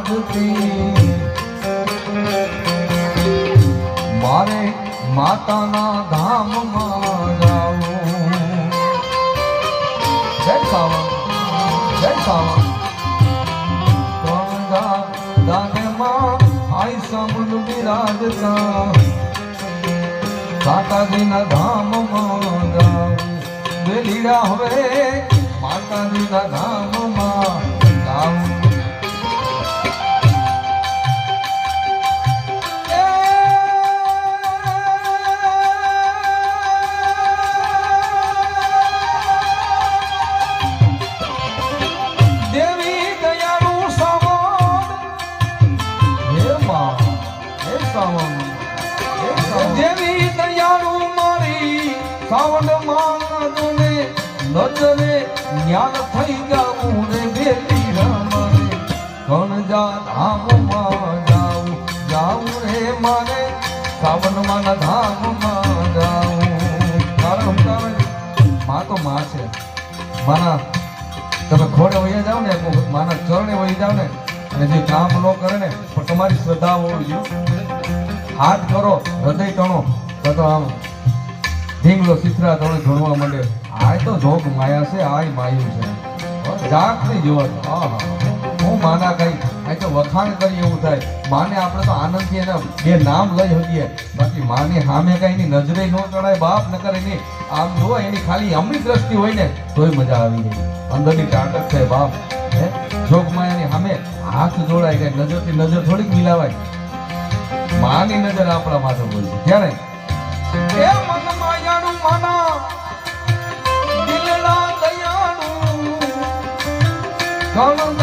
બિરાજતી મારે માતાના ધામમાં જાવું જય સાવન જય સાવન દાનેમાં આઈ સામુન બિરાજતા માતાજીના ધામમાં જાવું વેલીડા હવે માતાજીના ધામમાં જાવું જેવી દયાળુ મારી સાવન માને નજરે જ્ઞાન થઈ જાવું રે બેટી રમરે કણજા ધામમાં જાવું જાવું રે મારે સાવન માના ધામમાં જાવું કારણ માં તો માં છે માના તમે ખોડે વહી જાવ ને માના ચરણે વહી જાવ ને અને જે કામ ન કરે ને પણ તમારી શ્રદ્ધા હોવી જોઈએ હાથ કરો હૃદય તણો તો આમ ઢીંગલો સિથરા તણે ધણવા માંડે આ તો જોગ માયા છે આય માયું છે જાગ નહીં જોવા હા હું માના કઈ આ તો વખાણ કરી એવું થાય માને આપણે તો આનંદથી એના બે નામ લઈ શકીએ બાકી માને સામે કઈ ની નજરે ન ચડાય બાપ ન કરે નહીં આમ જો એની ખાલી અમૃત દ્રષ્ટિ હોય ને તોય મજા આવી જાય અંદરની ટાટક થાય બાપ હે જોગ માયાની સામે હાથ જોડાય કે નજરથી નજર થોડીક મિલાવાય માની નજર આપણા માથે હોય છે ત્યારે એ મન માયાનું માના દિલના દયાનું કણ